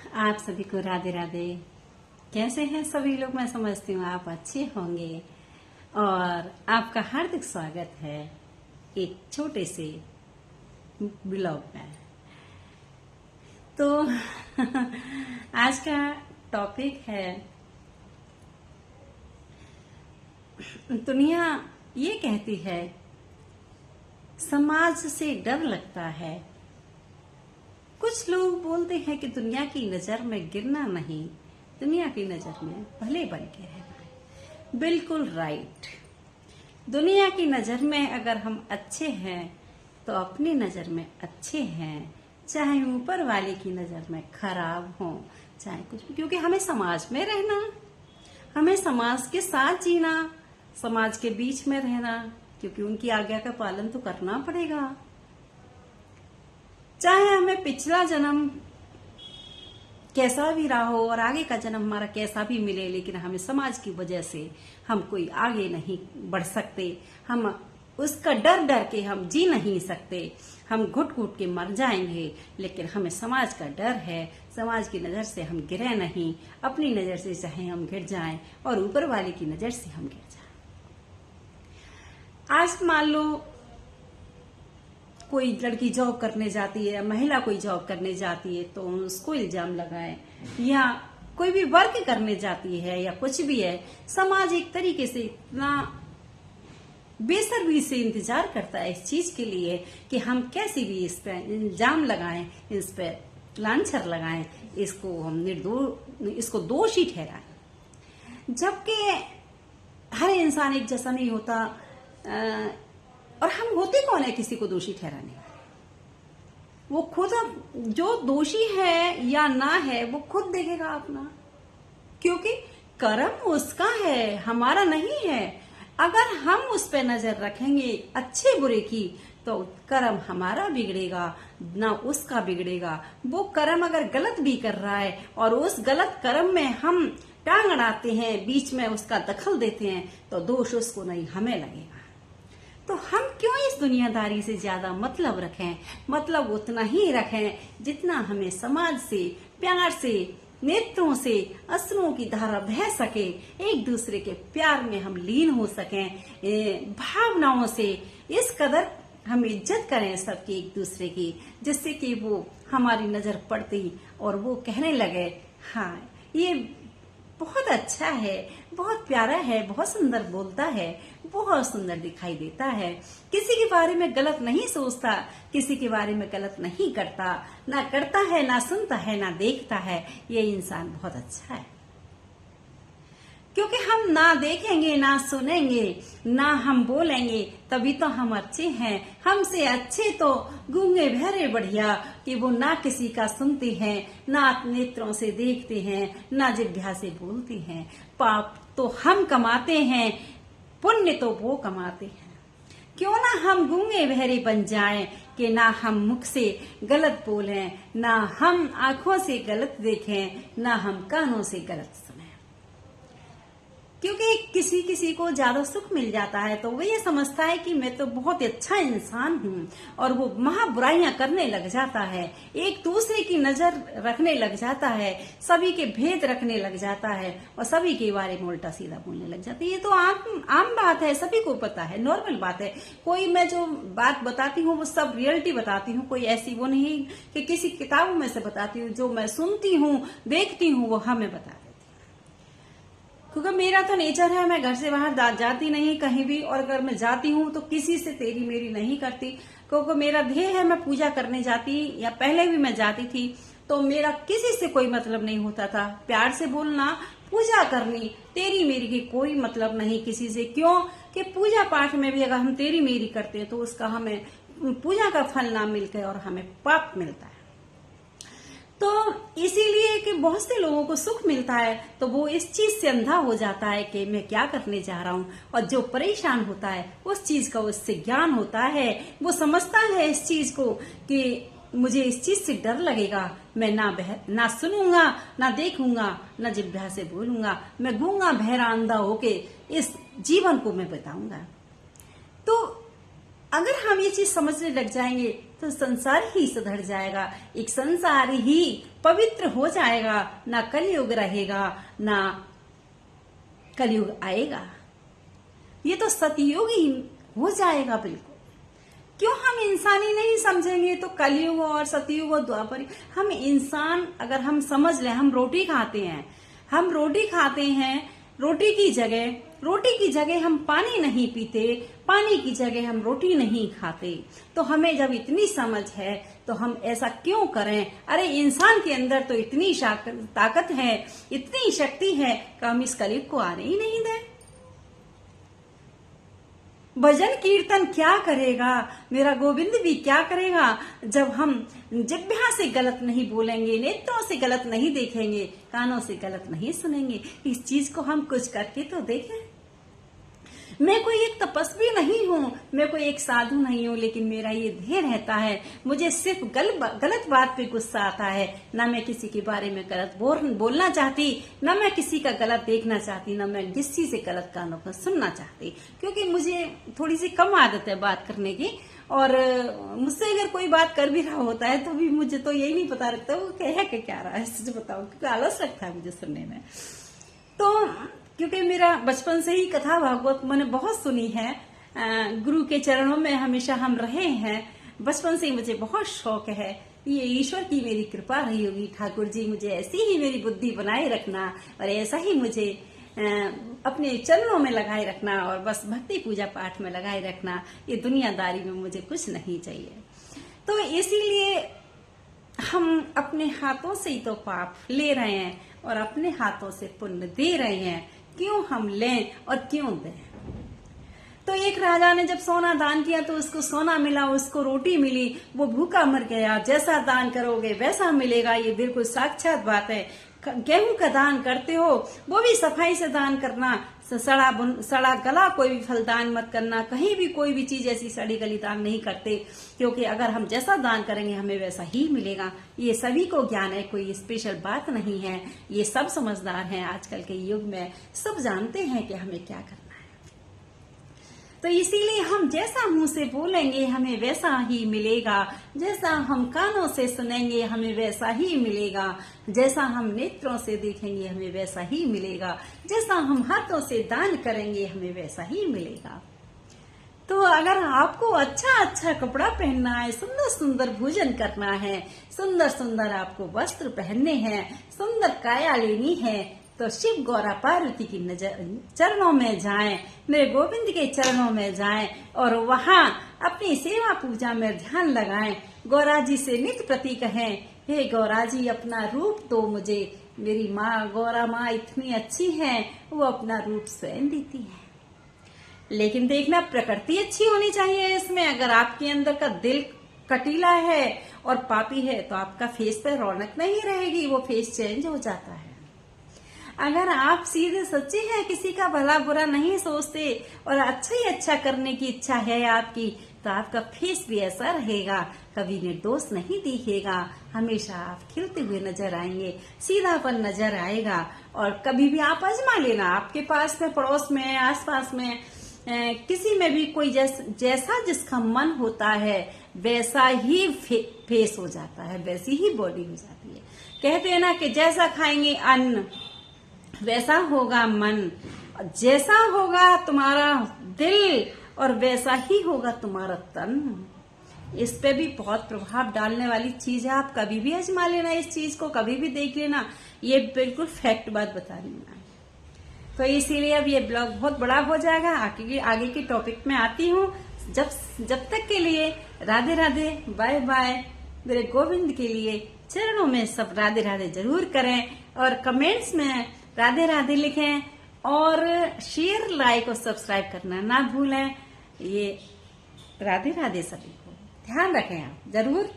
आप सभी को राधे राधे। कैसे हैं सभी लोग? मैं समझती हूँ आप अच्छे होंगे और आपका हार्दिक स्वागत है एक छोटे से ब्लॉग में। तो आज का टॉपिक है, दुनिया ये कहती है समाज से डर लगता है। कुछ लोग बोलते हैं कि दुनिया की नजर में गिरना नहीं, दुनिया की नजर में भले बन के रहना है। बिल्कुल राइट। दुनिया की नजर में अगर हम अच्छे हैं तो अपनी नजर में अच्छे हैं, चाहे ऊपर वाले की नजर में खराब हो, चाहे कुछ भी, क्योंकि हमें समाज में रहना, हमें समाज के साथ जीना, समाज के बीच में रहना, क्योंकि उनकी आज्ञा का पालन तो करना पड़ेगा। चाहे हमें पिछला जन्म कैसा भी रहा हो और आगे का जन्म हमारा कैसा भी मिले, लेकिन हमें समाज की वजह से हम कोई आगे नहीं बढ़ सकते। हम उसका डर के हम जी नहीं सकते, हम घुट घुट के मर जाएंगे। लेकिन हमें समाज का डर है, समाज की नजर से हम गिरे नहीं, अपनी नजर से चाहे हम गिर जाएं और ऊपर वाले की नजर से हम गिर जाएं। आज मान लो कोई लड़की जॉब करने जाती है, महिला कोई जॉब करने जाती है तो उसको इल्जाम लगाए, या कोई भी वर्क करने जाती है या कुछ भी है, समाज एक तरीके से इतना बेसब्री से इंतजार करता है इस चीज के लिए कि हम कैसे भी इस पे इल्जाम लगाएं, इस पे लांछर लगाएं, इसको हम इसको दोषी ठहराएं। जबकि हर इंसान एक जैसा नहीं होता, और हम होते कौन है किसी को दोषी ठहराने वाले? वो खुद, जो दोषी है या ना है वो खुद देखेगा अपना, क्योंकि कर्म उसका है, हमारा नहीं है। अगर हम उस पर नजर रखेंगे अच्छे बुरे की तो कर्म हमारा बिगड़ेगा ना उसका बिगड़ेगा। वो कर्म अगर गलत भी कर रहा है और उस गलत कर्म में हम टांग अड़ाते हैं, बीच में उसका दखल देते हैं, तो दोष उसको नहीं हमें लगेगा। तो हम क्यों इस दुनियादारी से ज्यादा मतलब रखें? मतलब उतना ही रखें जितना हमें समाज से, प्यार से, नेत्रों से अश्रुओं की धारा बह सके, एक दूसरे के प्यार में हम लीन हो सकें, भावनाओं से इस कदर हम इज्जत करें सबकी एक दूसरे की, जिससे कि वो हमारी नजर पड़ती और वो कहने लगे हाँ ये बहुत अच्छा है, बहुत प्यारा है, बहुत सुंदर बोलता है, बहुत सुंदर दिखाई देता है, किसी के बारे में गलत नहीं सोचता, किसी के बारे में गलत नहीं करता, ना करता है, ना सुनता है, ना देखता है, ये इंसान बहुत अच्छा है। क्योंकि हम ना देखेंगे, ना सुनेंगे, ना हम बोलेंगे, तभी तो हम अच्छे हैं। हमसे अच्छे तो गूंगे बहरे बढ़िया, कि वो ना किसी का सुनते हैं, ना नेत्रों से देखते हैं, ना जिह्वा से बोलते हैं। पाप तो हम कमाते हैं, पुण्य तो वो कमाते हैं। क्यों ना हम गूंगे बहरे बन जाएं कि ना हम मुख से गलत बोलें, ना हम आंखों से गलत देखें, ना हम कानों से गलत सुनें। क्योंकि किसी किसी को ज्यादा सुख मिल जाता है तो वो ये समझता है कि मैं तो बहुत अच्छा इंसान हूँ, और वो महा बुराइयां करने लग जाता है, एक दूसरे की नजर रखने लग जाता है, सभी के भेद रखने लग जाता है और सभी के बारे में उल्टा सीधा बोलने लग जाता है। ये तो आम बात है, सभी को पता है, नॉर्मल बात है। कोई मैं जो बात बताती हूँ वो सब रियलिटी बताती हूँ, कोई ऐसी वो नहीं कि किसी किताबों में से बताती हूँ। जो मैं सुनती हूँ, देखती हूँ, वो हमें बता देती। क्योंकि मेरा तो नेचर है, मैं घर से बाहर जाती नहीं कहीं भी, और अगर मैं जाती हूँ तो किसी से तेरी मेरी नहीं करती, क्योंकि मेरा ध्येय है मैं पूजा करने जाती, या पहले भी मैं जाती थी, तो मेरा किसी से कोई मतलब नहीं होता था। प्यार से बोलना, पूजा करनी, तेरी मेरी की कोई मतलब नहीं किसी से। क्यों कि पूजा पाठ में भी अगर हम तेरी मेरी करते हैं तो उसका हमें पूजा का फल ना मिलकर और हमें पाप मिलता है। तो इसीलिए कि बहुत से लोगों को सुख मिलता है तो वो इस चीज से अंधा हो जाता है कि मैं क्या करने जा रहा हूँ, और जो परेशान होता है उस चीज का उससे ज्ञान होता है, वो समझता है इस चीज को कि मुझे इस चीज से डर लगेगा, मैं ना सुनूंगा, ना देखूंगा, ना जिह्वा से बोलूंगा, मैं गूंगा बहरा अंधा होके इस जीवन को मैं बताऊंगा। तो अगर हम ये चीज समझने लग जाएंगे तो संसार ही सुधर जाएगा, एक संसार ही पवित्र हो जाएगा, ना कलयुग रहेगा, ना कलयुग आएगा, ये तो सतयुग ही हो जाएगा बिल्कुल। क्यों हम इंसानी नहीं समझेंगे? तो कलयुग और सतयुग और द्वापर, हम इंसान अगर हम समझ लें, हम रोटी खाते हैं, रोटी की जगह हम पानी नहीं पीते, पानी की जगह हम रोटी नहीं खाते। तो हमें जब इतनी समझ है तो हम ऐसा क्यों करें? अरे इंसान के अंदर तो इतनी ताकत है, इतनी शक्ति है कि हम इस कलयुग को आने ही नहीं दें। भजन कीर्तन क्या करेगा, मेरा गोविंद भी क्या करेगा, जब हम जिह्वा से गलत नहीं बोलेंगे, नेत्रों से गलत नहीं देखेंगे, कानों से गलत नहीं सुनेंगे। इस चीज को हम कुछ करके तो देखें। मैं कोई एक तपस्वी नहीं हूँ, मैं कोई एक साधु नहीं हूँ, लेकिन मेरा ये ध्येय रहता है, मुझे सिर्फ गलत बात पे गुस्सा आता है। ना मैं किसी के बारे में गलत बोलना चाहती, ना मैं किसी का गलत देखना चाहती, ना मैं किसी से गलत कानों को सुनना चाहती, क्योंकि मुझे थोड़ी सी कम आदत है बात करने की। और मुझसे अगर कोई बात कर भी रहा होता है तो भी मुझे तो यही नहीं पता लगता वो कह के क्या रहा है, सच बताऊं, क्योंकि आलस लगता है मुझे सुनने में। तो क्योंकि मेरा बचपन से ही कथा भागवत मैंने बहुत सुनी है, गुरु के चरणों में हमेशा हम रहे हैं, बचपन से ही मुझे बहुत शौक है। ये ईश्वर की मेरी कृपा रही होगी, ठाकुर जी मुझे ऐसी ही मेरी बुद्धि बनाए रखना और ऐसा ही मुझे अपने चरणों में लगाए रखना और बस भक्ति पूजा पाठ में लगाए रखना। ये दुनियादारी में मुझे कुछ नहीं चाहिए। तो इसीलिए हम अपने हाथों से ही तो पाप ले रहे हैं और अपने हाथों से पुण्य दे रहे हैं। क्यों हम लें और क्यों दें? तो एक राजा ने जब सोना दान किया तो उसको सोना मिला, उसको रोटी मिली, वो भूखा मर गया। जैसा दान करोगे वैसा मिलेगा, ये बिल्कुल साक्षात बात है। गेहूं का दान करते हो वो भी सफाई से दान करना, सड़ा गला कोई भी फल दान मत करना, कहीं भी कोई भी चीज ऐसी सड़ी गली दान नहीं करते, क्योंकि अगर हम जैसा दान करेंगे हमें वैसा ही मिलेगा। ये सभी को ज्ञान है, कोई स्पेशल बात नहीं है, ये सब समझदार हैं आजकल के युग में, सब जानते हैं कि हमें क्या करना है। तो इसीलिए हम जैसा मुंह से बोलेंगे हमें वैसा ही मिलेगा, जैसा हम कानों से सुनेंगे हमें वैसा ही मिलेगा, जैसा हम नेत्रों से देखेंगे हमें वैसा ही मिलेगा, जैसा हम हाथों से दान करेंगे हमें वैसा ही मिलेगा। तो अगर आपको अच्छा अच्छा कपड़ा पहनना है, सुंदर सुंदर भोजन करना है, सुंदर सुंदर आपको वस्त्र पहनने हैं, सुंदर काया लेनी है, तो शिव गौरा पार्वती की चरणों में जाएं, मेरे गोविंद के चरणों में जाएं और वहां अपनी सेवा पूजा में ध्यान लगाएं। गौरा जी से नित्य प्रति कहें, हे गौरा जी अपना रूप दो मुझे, मेरी माँ गौरा माँ इतनी अच्छी है, वो अपना रूप स्वयं देती है। लेकिन देखना प्रकृति अच्छी होनी चाहिए इसमें। अगर आपके अंदर का दिल कटीला है और पापी है तो आपका फेस पे रौनक नहीं रहेगी, वो फेस चेंज हो जाता है। अगर आप सीधे सच्चे हैं, किसी का भला बुरा नहीं सोचते और अच्छा ही अच्छा करने की इच्छा है आपकी, तो आपका फेस भी ऐसा रहेगा, कभी निर्दोष नहीं दिखेगा, हमेशा आप खिलते हुए नजर आएंगे, सीधापन नजर आएगा। और कभी भी आप आजमा लेना, आपके पास में, पड़ोस में, आसपास में, किसी में भी कोई जैसा जिसका मन होता है वैसा ही फेस हो जाता है, वैसी ही बॉडी हो जाती है। कहते हैं ना कि जैसा खाएंगे अन्न वैसा होगा मन, जैसा होगा तुम्हारा दिल और वैसा ही होगा तुम्हारा तन। इस पे भी बहुत प्रभाव डालने वाली चीज है। आप कभी भी आजमा लेना इस चीज को, कभी भी देख लेना, ये बिल्कुल फैक्ट बात बता रही हूँ। तो इसीलिए अब ये ब्लॉग बहुत बड़ा हो जाएगा, आगे के टॉपिक में आती हूँ। जब तक के लिए राधे राधे, बाय बाय। मेरे गोविंद के लिए चरणों में सब राधे राधे जरूर करें और कमेंट्स में राधे राधे लिखें और शेयर, लाइक और सब्सक्राइब करना ना भूलें। ये राधे राधे सभी को ध्यान रखें आप जरूर।